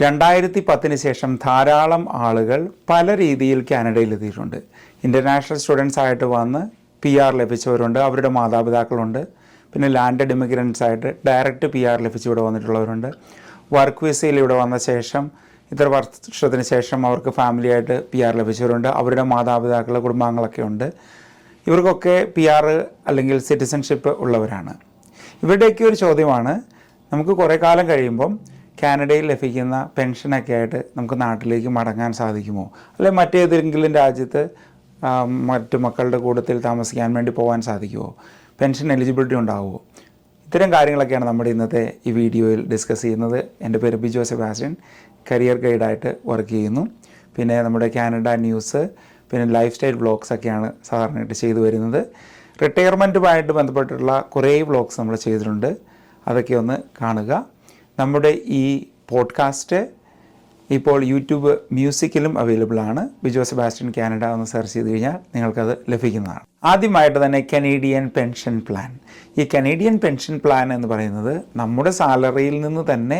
2010 ശേഷം ധാരാളം ആളുകൾ പല രീതിയിൽ കാനഡയിൽ എത്തിയിട്ടുണ്ട്. ഇൻ്റർനാഷണൽ സ്റ്റുഡൻസ് ആയിട്ട് വന്ന് PR ലഭിച്ചവരുണ്ട്, അവരുടെ മാതാപിതാക്കളുണ്ട്. പിന്നെ ലാൻഡഡ് ഇമിഗ്രൻസ് ആയിട്ട് ഡയറക്റ്റ് PR ലഭിച്ച് ഇവിടെ വന്നിട്ടുള്ളവരുണ്ട്. വർക്ക് വിസയിൽ ഇവിടെ വന്ന ശേഷം ഇത്ര വർഷത്തിന് ശേഷം അവർക്ക് ഫാമിലിയായിട്ട് PR ലഭിച്ചവരുണ്ട്, അവരുടെ മാതാപിതാക്കൾ കുടുംബാംഗങ്ങളൊക്കെ ഉണ്ട്. ഇവർക്കൊക്കെ PR അല്ലെങ്കിൽ സിറ്റിസൺഷിപ്പ് ഉള്ളവരാണ്. ഇവരുടെയൊക്കെ ഒരു ചോദ്യമാണ്, നമുക്ക് കുറേ കാലം കഴിയുമ്പം കാനഡയിൽ ലഭിക്കുന്ന പെൻഷനൊക്കെ ആയിട്ട് നമുക്ക് നാട്ടിലേക്ക് മടങ്ങാൻ സാധിക്കുമോ, അല്ലെങ്കിൽ മറ്റേതെങ്കിലും രാജ്യത്ത് മറ്റു മക്കളുടെ കൂട്ടത്തിൽ താമസിക്കാൻ വേണ്ടി പോകാൻ സാധിക്കുമോ, പെൻഷൻ എലിജിബിലിറ്റി ഉണ്ടാവുമോ? ഇത്തരം കാര്യങ്ങളൊക്കെയാണ് നമ്മുടെ ഇന്നത്തെ ഈ വീഡിയോയിൽ ഡിസ്കസ് ചെയ്യുന്നത്. എൻ്റെ പേര് ബിജോ സെബാസ്റ്റ്യൻ, കരിയർ ഗൈഡായിട്ട് വർക്ക് ചെയ്യുന്നു. പിന്നെ നമ്മുടെ കാനഡ ന്യൂസ്, പിന്നെ ലൈഫ് സ്റ്റൈൽ വ്ളോഗ്സൊക്കെയാണ് സാധാരണയായിട്ട് ചെയ്തു വരുന്നത്. റിട്ടയർമെൻറ്റുമായിട്ട് ബന്ധപ്പെട്ടുള്ള കുറേ വ്ളോഗ്സ് നമ്മൾ ചെയ്തിട്ടുണ്ട്, അതൊക്കെ ഒന്ന് കാണുക. നമ്മുടെ ഈ പോഡ്കാസ്റ്റ് ഇപ്പോൾ യൂട്യൂബ് മ്യൂസിക്കിലും അവൈലബിൾ ആണ്. ബിജോ സെബാസ്റ്റ്യൻ കാനഡ എന്ന് സെർച്ച് ചെയ്ത് കഴിഞ്ഞാൽ നിങ്ങൾക്കത് ലഭിക്കുന്നതാണ്. ആദ്യമായിട്ട് തന്നെ കനേഡിയൻ പെൻഷൻ പ്ലാൻ. ഈ കനേഡിയൻ പെൻഷൻ പ്ലാൻ എന്ന് പറയുന്നത് നമ്മുടെ സാലറിയിൽ നിന്ന് തന്നെ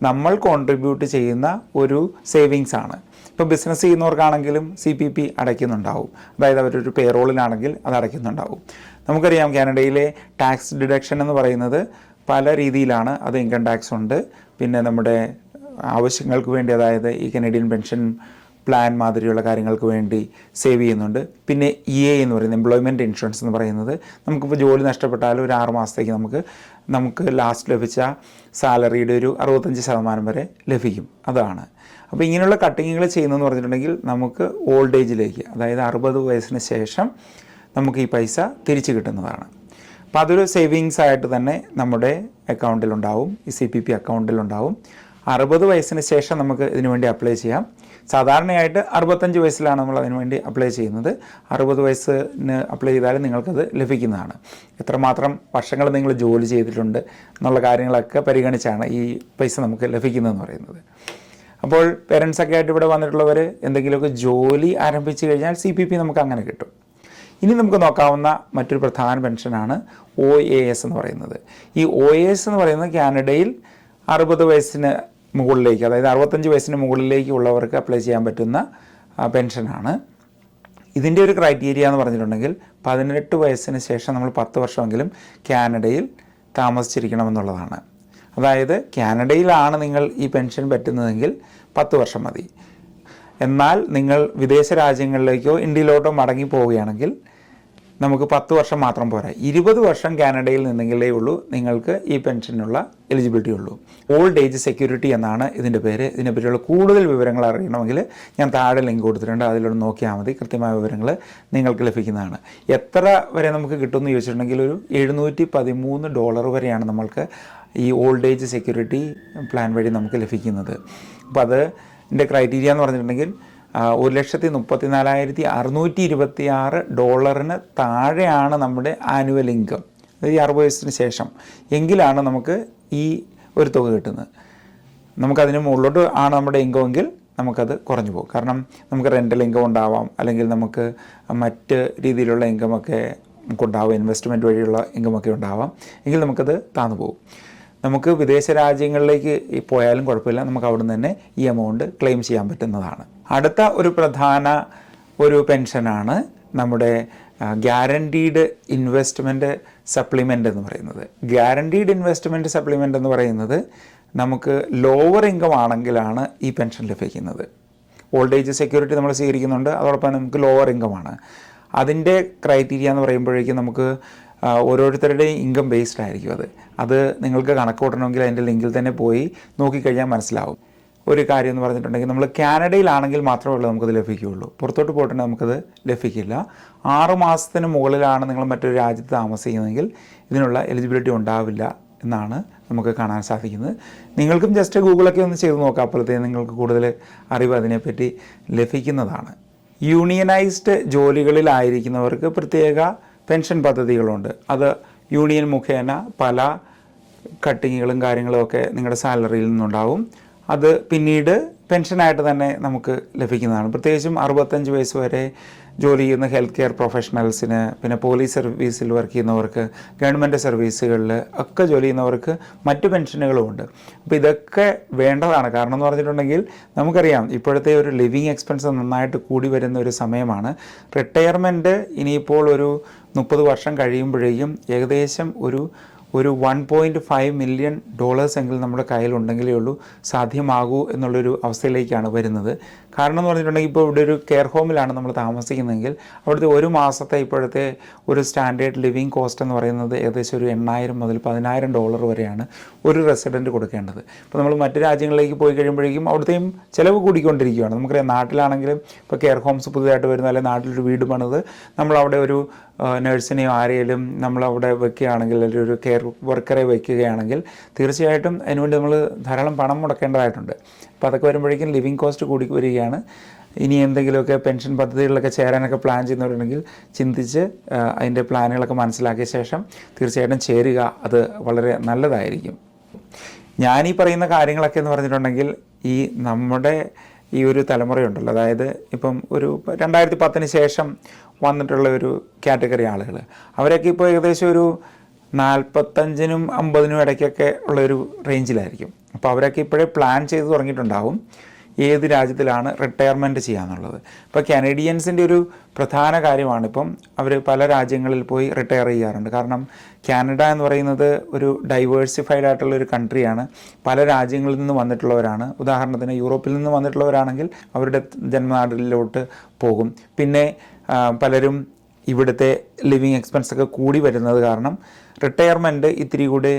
നമ്മൾ കോൺട്രിബ്യൂട്ട് ചെയ്യുന്ന ഒരു സേവിങ്സ് ആണ്. ഇപ്പോൾ ബിസിനസ് ചെയ്യുന്നവർക്കാണെങ്കിലും CPP അടയ്ക്കുന്നുണ്ടാവും, അതായത് അവരൊരു പേറോളിലാണെങ്കിൽ അത് അടയ്ക്കുന്നുണ്ടാവും. നമുക്കറിയാം കാനഡയിലെ ടാക്സ് ഡിഡക്ഷൻ എന്ന് പറയുന്നത് പല രീതിയിലാണ്. അത് ഇൻകം ടാക്സ് ഉണ്ട്, പിന്നെ നമ്മുടെ ആവശ്യങ്ങൾക്ക് വേണ്ടി, അതായത് ഈ കനേഡിയൻ പെൻഷൻ പ്ലാൻ മാതിരിയുള്ള കാര്യങ്ങൾക്ക് വേണ്ടി സേവ് ചെയ്യുന്നുണ്ട്. പിന്നെ EA എന്ന് പറയുന്നത് എംപ്ലോയ്മെൻറ്റ് ഇൻഷുറൻസ് എന്ന് പറയുന്നത്, നമുക്കിപ്പോൾ ജോലി നഷ്ടപ്പെട്ടാലും ഒരു 6 മാസത്തേക്ക് നമുക്ക് ലാസ്റ്റ് ലഭിച്ച സാലറിയുടെ ഒരു 65% വരെ ലഭിക്കും. അതാണ്. അപ്പോൾ ഇങ്ങനെയുള്ള കട്ടിങ്ങുകൾ ചെയ്യുന്നതെന്ന് പറഞ്ഞിട്ടുണ്ടെങ്കിൽ നമുക്ക് ഓൾഡ് ഏജിലേക്ക്, അതായത് 60 വയസ്സിന് ശേഷം നമുക്ക് ഈ പൈസ തിരിച്ചു കിട്ടുന്നതാണ്. അപ്പോൾ അതൊരു സേവിങ്സ് ആയിട്ട് തന്നെ നമ്മുടെ അക്കൗണ്ടിലുണ്ടാവും, ഈ CPP അക്കൗണ്ടിലുണ്ടാവും. 60 വയസ്സിന് ശേഷം നമുക്ക് ഇതിനു വേണ്ടി അപ്ലൈ ചെയ്യാം. സാധാരണയായിട്ട് 65 വയസ്സിലാണ് നമ്മൾ അതിനു വേണ്ടി അപ്ലൈ ചെയ്യുന്നത്. 60 വയസ്സിന് അപ്ലൈ ചെയ്താലും നിങ്ങൾക്കത് ലഭിക്കുന്നതാണ്. എത്രമാത്രം വർഷങ്ങൾ നിങ്ങൾ ജോലി ചെയ്തിട്ടുണ്ട് എന്നുള്ള കാര്യങ്ങളൊക്കെ പരിഗണിച്ചാണ് ഈ പൈസ നമുക്ക് ലഭിക്കുന്നതെന്ന് പറയുന്നത്. അപ്പോൾ പേരൻസൊക്കെ ആയിട്ട് ഇവിടെ വന്നിട്ടുള്ളവർ എന്തെങ്കിലുമൊക്കെ ജോലി ആരംഭിച്ചു കഴിഞ്ഞാൽ CPP നമുക്ക് അങ്ങനെ കിട്ടും. ഇനി നമുക്ക് നോക്കാവുന്ന മറ്റൊരു പ്രധാന പെൻഷനാണ് OAS എന്ന് പറയുന്നത്. ഈ OAS എന്ന് പറയുന്നത് കാനഡയിൽ 60 വയസ്സിന് മുകളിലേക്ക്, അതായത് 65 വയസ്സിന് മുകളിലേക്ക് ഉള്ളവർക്ക് അപ്ലൈ ചെയ്യാൻ പറ്റുന്ന പെൻഷനാണ്. ഇതിൻ്റെ ഒരു ക്രൈറ്റീരിയ എന്ന് പറഞ്ഞിട്ടുണ്ടെങ്കിൽ 18 വയസ്സിന് ശേഷം നമ്മൾ 10 വർഷമെങ്കിലും കാനഡയിൽ താമസിച്ചിരിക്കണമെന്നുള്ളതാണ്. അതായത് കാനഡയിലാണ് നിങ്ങൾ ഈ പെൻഷൻ പറ്റുന്നതെങ്കിൽ 10 വർഷം മതി. എന്നാൽ നിങ്ങൾ വിദേശ രാജ്യങ്ങളിലേക്കോ ഇന്ത്യയിലോട്ടോ മടങ്ങി പോവുകയാണെങ്കിൽ നമുക്ക് 10 വർഷം മാത്രം പോരാ, 20 വർഷം കാനഡയിൽ നിന്നെങ്കിലേ ഉള്ളൂ നിങ്ങൾക്ക് ഈ പെൻഷനുള്ള എലിജിബിലിറ്റി ഉള്ളൂ. ഓൾഡ് ഏജ് സെക്യൂരിറ്റി എന്നാണ് ഇതിൻ്റെ പേര്. ഇതിനെപ്പറ്റിയുള്ള കൂടുതൽ വിവരങ്ങൾ അറിയണമെങ്കിൽ ഞാൻ താഴെ ലിങ്ക് കൊടുത്തിട്ടുണ്ട്, അതിലൂടെ നോക്കിയാൽ മതി. കൃത്യമായ വിവരങ്ങൾ നിങ്ങൾക്ക് ലഭിക്കുന്നതാണ്. എത്ര വരെ നമുക്ക് കിട്ടുമെന്ന് ചോദിച്ചിട്ടുണ്ടെങ്കിൽ ഒരു $713 വരെയാണ് നമ്മൾക്ക് ഈ ഓൾഡ് ഏജ് സെക്യൂരിറ്റി പ്ലാൻ വഴി നമുക്ക് ലഭിക്കുന്നത്. അപ്പോൾ അതിൻ്റെ ക്രൈറ്റീരിയ എന്ന് പറഞ്ഞിട്ടുണ്ടെങ്കിൽ $1,34,626 താഴെയാണ് നമ്മുടെ ആനുവൽ ഇൻകം, അതായത് 60 വയസ്സിന് ശേഷം എങ്കിലാണ് നമുക്ക് ഈ ഒരു തുക കിട്ടുന്നത്. നമുക്കതിന് മുകളിലോട്ട് ആണ് നമ്മുടെ ഇൻകം എങ്കിൽ നമുക്കത് കുറഞ്ഞു പോകും. കാരണം നമുക്ക് റെൻ്റൽ ഇൻകം ഉണ്ടാവാം, അല്ലെങ്കിൽ നമുക്ക് മറ്റ് രീതിയിലുള്ള ഇൻകമൊക്കെ നമുക്കുണ്ടാവാം, ഇൻവെസ്റ്റ്മെൻറ്റ് വഴിയുള്ള ഇൻകമൊക്കെ ഉണ്ടാവാം, എങ്കിൽ നമുക്കത് താന്നു പോകും. നമുക്ക് വിദേശ രാജ്യങ്ങളിലേക്ക് പോയാലും കുഴപ്പമില്ല, നമുക്ക് അവിടെ നിന്ന് തന്നെ ഈ എമൗണ്ട് ക്ലെയിം ചെയ്യാൻ പറ്റുന്നതാണ്. അടുത്ത ഒരു പ്രധാന പെൻഷനാണ് നമ്മുടെ ഗ്യാരണ്ടീഡ് ഇൻവെസ്റ്റ്മെൻറ്റ് സപ്ലിമെൻ്റ് എന്ന് പറയുന്നത്. ഗ്യാരണ്ടീഡ് ഇൻവെസ്റ്റ്മെൻറ്റ് സപ്ലിമെൻ്റ് എന്ന് പറയുന്നത് നമുക്ക് ലോവർ ഇൻകം ആണെങ്കിലാണ് ഈ പെൻഷൻ ലഭിക്കുന്നത്. ഓൾഡ് ഏജ് സെക്യൂരിറ്റി നമ്മൾ സ്വീകരിക്കുന്നുണ്ട്, അതോടൊപ്പം നമുക്ക് ലോവർ ഇൻകമാണ്. അതിൻ്റെ ക്രൈറ്റീരിയ എന്ന് പറയുമ്പോഴേക്കും നമുക്ക് ഓരോരുത്തരുടെയും ഇൻകം ബേസ്ഡ് ആയിരിക്കും. അത് നിങ്ങൾക്ക് കണക്ക് കൂട്ടണമെങ്കിൽ അതിൻ്റെ ലിങ്കിൽ തന്നെ പോയി നോക്കിക്കഴിഞ്ഞാൽ മനസ്സിലാവും. ഒരു കാര്യം എന്ന് പറഞ്ഞിട്ടുണ്ടെങ്കിൽ നമ്മൾ കാനഡയിലാണെങ്കിൽ മാത്രമേ ഉള്ളൂ നമുക്കത് ലഭിക്കുകയുള്ളൂ, പുറത്തോട്ട് പോയിട്ടുണ്ടെങ്കിൽ നമുക്കത് ലഭിക്കില്ല. 6 മാസത്തിന് മുകളിലാണ് നിങ്ങൾ മറ്റൊരു രാജ്യത്ത് താമസിക്കുന്നതെങ്കിൽ ഇതിനുള്ള എലിജിബിലിറ്റി ഉണ്ടാവില്ല എന്നാണ് നമുക്ക് കാണാൻ സാധിക്കുന്നത്. നിങ്ങൾക്കും ജസ്റ്റ് ഗൂഗിളൊക്കെ ഒന്ന് ചെയ്ത് നോക്കാം, അപ്പോഴത്തേക്കും നിങ്ങൾക്ക് കൂടുതൽ അറിവ് അതിനെപ്പറ്റി ലഭിക്കുന്നതാണ്. യൂണിയനൈസ്ഡ് ജോലികളിലായിരിക്കുന്നവർക്ക് പ്രത്യേക പെൻഷൻ പദ്ധതികളുണ്ട്. അത് യൂണിയൻ മുഖേന പല കട്ടിങ്ങുകളും കാര്യങ്ങളും ഒക്കെ നിങ്ങളുടെ സാലറിയിൽ നിന്നുണ്ടാവും. അത് പിന്നീട് പെൻഷനായിട്ട് തന്നെ നമുക്ക് ലഭിക്കുന്നതാണ്. പ്രത്യേകിച്ചും 65 വയസ്സ് വരെ ജോലി ചെയ്യുന്ന ഹെൽത്ത് കെയർ പ്രൊഫഷണൽസിന്, പിന്നെ പോലീസ് സർവീസിൽ വർക്ക് ചെയ്യുന്നവർക്ക്, ഗവൺമെൻറ് സർവീസുകളിൽ ഒക്കെ ജോലി ചെയ്യുന്നവർക്ക് മറ്റ് പെൻഷനുകളുമുണ്ട്. അപ്പോൾ ഇതൊക്കെ വേണ്ടതാണ്. കാരണം എന്ന് പറഞ്ഞിട്ടുണ്ടെങ്കിൽ നമുക്കറിയാം ഇപ്പോഴത്തെ ഒരു ലിവിങ് എക്സ്പെൻസ് നന്നായിട്ട് കൂടി വരുന്ന ഒരു സമയമാണ്. റിട്ടയർമെൻറ്റ് ഇനിയിപ്പോൾ ഒരു 30 വർഷം കഴിയുമ്പോഴേക്കും ഏകദേശം ഒരു $1.5 മില്യൺ എങ്കിലും നമ്മുടെ കയ്യിലുണ്ടെങ്കിലേ ഉള്ളൂ സാധ്യമാകൂ എന്നുള്ളൊരു അവസ്ഥയിലേക്കാണ് വരുന്നത്. കാരണം എന്ന് പറഞ്ഞിട്ടുണ്ടെങ്കിൽ ഇപ്പോൾ ഇവിടെ ഒരു കെയർ ഹോമിലാണ് നമ്മൾ താമസിക്കുന്നതെങ്കിൽ അവിടുത്തെ ഒരു മാസത്തെ ഇപ്പോഴത്തെ ഒരു സ്റ്റാൻഡേർഡ് ലിവിങ് കോസ്റ്റ് എന്ന് പറയുന്നത് ഏകദേശം ഒരു $8,000 മുതൽ $10,000 വരെയാണ് ഒരു റെസിഡൻറ്റ് കൊടുക്കേണ്ടത്. ഇപ്പോൾ നമ്മൾ മറ്റ് രാജ്യങ്ങളിലേക്ക് പോയി കഴിയുമ്പോഴേക്കും അവിടുത്തെയും ചിലവ് കൂടിക്കൊണ്ടിരിക്കുകയാണ്. നമുക്കറിയാം നാട്ടിലാണെങ്കിലും ഇപ്പോൾ കെയർ ഹോംസ് പുതുതായിട്ട് വരുന്ന, അല്ലെങ്കിൽ നാട്ടിലൊരു വീട് പണിത് നമ്മളവിടെ ഒരു നഴ്സിനെയോ ആരെയും നമ്മളവിടെ വെക്കുകയാണെങ്കിൽ, അല്ലെങ്കിൽ ഒരു കെയർ വർക്കറെ വയ്ക്കുകയാണെങ്കിൽ തീർച്ചയായിട്ടും അതിനുവേണ്ടി നമ്മൾ ധാരാളം പണം മുടക്കേണ്ടതായിട്ടുണ്ട്. അപ്പോൾ അതൊക്കെ വരുമ്പോഴേക്കും ലിവിങ് കോസ്റ്റ് കൂടി വരികയാണ്. ഇനി എന്തെങ്കിലുമൊക്കെ പെൻഷൻ പദ്ധതികളിലൊക്കെ ചേരാനൊക്കെ പ്ലാൻ ചെയ്യുന്നവരുണ്ടെങ്കിൽ ചിന്തിച്ച് അതിൻ്റെ പ്ലാനുകളൊക്കെ മനസ്സിലാക്കിയ ശേഷം തീർച്ചയായിട്ടും ചേരുക. അത് വളരെ നല്ലതായിരിക്കും. ഞാനീ പറയുന്ന കാര്യങ്ങളൊക്കെ എന്ന് പറഞ്ഞിട്ടുണ്ടെങ്കിൽ ഈ നമ്മുടെ ഈ ഒരു തലമുറയുണ്ടല്ലോ, അതായത് ഇപ്പം ഒരു 2010 ശേഷം വന്നിട്ടുള്ള ഒരു കാറ്റഗറി ആളുകൾ, അവരൊക്കെ ഇപ്പോൾ ഏകദേശം ഒരു 45-നും 50-നും ഇടയ്ക്കൊക്കെ ഉള്ളൊരു റേഞ്ചിലായിരിക്കും. അപ്പോൾ അവരൊക്കെ ഇപ്പോഴേ പ്ലാൻ ചെയ്ത് തുടങ്ങിയിട്ടുണ്ടാവും ഏത് രാജ്യത്തിലാണ് റിട്ടയർമെൻറ്റ് ചെയ്യാന്നുള്ളത്. ഇപ്പോൾ കാനഡിയൻസിൻ്റെ ഒരു പ്രധാന കാര്യമാണ് ഇപ്പം അവർ പല രാജ്യങ്ങളിൽ പോയി റിട്ടയർ ചെയ്യാറുണ്ട്. കാരണം കാനഡ എന്ന് പറയുന്നത് ഒരു ഡൈവേഴ്സിഫൈഡ് ആയിട്ടുള്ളൊരു കൺട്രിയാണ്. പല രാജ്യങ്ങളിൽ നിന്ന് വന്നിട്ടുള്ളവരാണ്. ഉദാഹരണത്തിന് യൂറോപ്പിൽ നിന്ന് വന്നിട്ടുള്ളവരാണെങ്കിൽ അവരുടെ ജന്മനാട്ടിലോട്ട് പോകും. പിന്നെ പലരും ഇവിടുത്തെ ലിവിങ് എക്സ്പെൻസൊക്കെ കൂടി വരുന്നത് കാരണം റിട്ടയർമെൻറ്റ് ഇത്തിരി കൂടി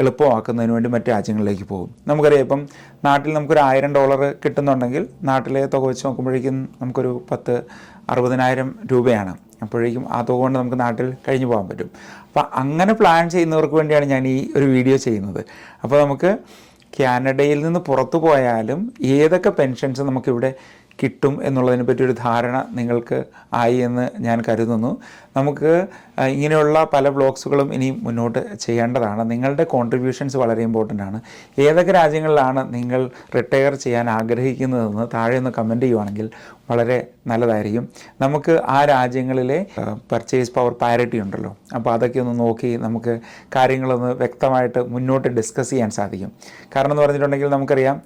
എളുപ്പമാക്കുന്നതിന് വേണ്ടി മറ്റ് രാജ്യങ്ങളിലേക്ക് പോകും. നമുക്കറിയാം ഇപ്പം നാട്ടിൽ നമുക്കൊരു $1,000 കിട്ടുന്നുണ്ടെങ്കിൽ നാട്ടിലെ തുക വെച്ച് നോക്കുമ്പോഴേക്കും നമുക്കൊരു 60,000 രൂപയാണ്. അപ്പോഴേക്കും ആ തുക കൊണ്ട് നമുക്ക് നാട്ടിൽ കഴിഞ്ഞു പോകാൻ പറ്റും. അപ്പോൾ അങ്ങനെ പ്ലാൻ ചെയ്യുന്നവർക്ക് വേണ്ടിയാണ് ഞാൻ ഈ ഒരു വീഡിയോ ചെയ്യുന്നത്. അപ്പോൾ നമുക്ക് കാനഡയിൽ നിന്ന് പുറത്തു പോയാലും ഏതൊക്കെ പെൻഷൻസ് നമുക്കിവിടെ കിട്ടും എന്നുള്ളതിനെ പറ്റിയൊരു ധാരണ നിങ്ങൾക്ക് ആയി എന്ന് ഞാൻ കരുതുന്നു. നമുക്ക് ഇങ്ങനെയുള്ള പല വ്ളോഗ്സുകളും ഇനി മുന്നോട്ട് ചെയ്യേണ്ടതാണ്. നിങ്ങളുടെ കോൺട്രിബ്യൂഷൻസ് വളരെ ഇമ്പോർട്ടൻ്റ് ആണ്. ഏതൊക്കെ രാജ്യങ്ങളിലാണ് നിങ്ങൾ റിട്ടയർ ചെയ്യാൻ ആഗ്രഹിക്കുന്നതെന്ന് താഴെ ഒന്ന് കമൻറ്റ് ചെയ്യുവാണെങ്കിൽ വളരെ നല്ലതായിരിക്കും. നമുക്ക് ആ രാജ്യങ്ങളിലെ പർച്ചേസ് പവർ പാരിറ്റി ഉണ്ടല്ലോ, അപ്പോൾ അതൊക്കെ ഒന്ന് നോക്കി നമുക്ക് കാര്യങ്ങളൊന്ന് വ്യക്തമായിട്ട് മുന്നോട്ട് ഡിസ്കസ് ചെയ്യാൻ സാധിക്കും. കാരണം എന്ന് പറഞ്ഞിട്ടുണ്ടെങ്കിൽ നമുക്കറിയാം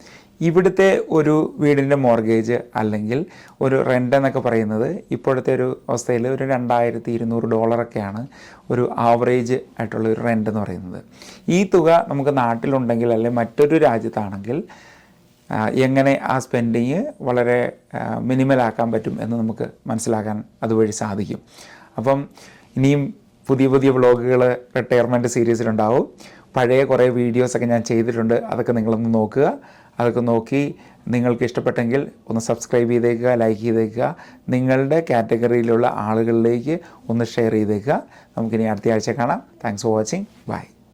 ഇവിടുത്തെ ഒരു വീടിൻ്റെ മോർഗേജ് അല്ലെങ്കിൽ ഒരു റെൻ്റ് എന്നൊക്കെ പറയുന്നത് ഇപ്പോഴത്തെ ഒരു അവസ്ഥയിൽ ഒരു $2,200 ഒരു ആവറേജ് ആയിട്ടുള്ള ഒരു റെൻ്റ് എന്ന് പറയുന്നത്. ഈ തുക നമുക്ക് നാട്ടിലുണ്ടെങ്കിൽ അല്ലെങ്കിൽ മറ്റൊരു രാജ്യത്താണെങ്കിൽ എങ്ങനെ ആ സ്പെൻഡിങ് വളരെ മിനിമലാക്കാൻ പറ്റും എന്ന് നമുക്ക് മനസ്സിലാക്കാൻ അതുവഴി സാധിക്കും. അപ്പം ഇനിയും പുതിയ പുതിയ വ്ളോഗുകൾ റിട്ടയർമെൻറ്റ് സീരീസിലുണ്ടാവും. പഴയ കുറേ വീഡിയോസൊക്കെ ഞാൻ ചെയ്തിട്ടുണ്ട്. അതൊക്കെ നിങ്ങളൊന്ന് നോക്കുക. അതൊക്കെ നോക്കി നിങ്ങൾക്ക് ഇഷ്ടപ്പെട്ടെങ്കിൽ ഒന്ന് സബ്സ്ക്രൈബ് ചെയ്തേക്കുക, ലൈക്ക് ചെയ്തേക്കുക, നിങ്ങളുടെ കാറ്റഗറിയിലുള്ള ആളുകളിലേക്ക് ഒന്ന് ഷെയർ ചെയ്തേക്കുക. നമുക്കിനി അടുത്ത ആഴ്ച കാണാം. Thanks for watching. ബൈ.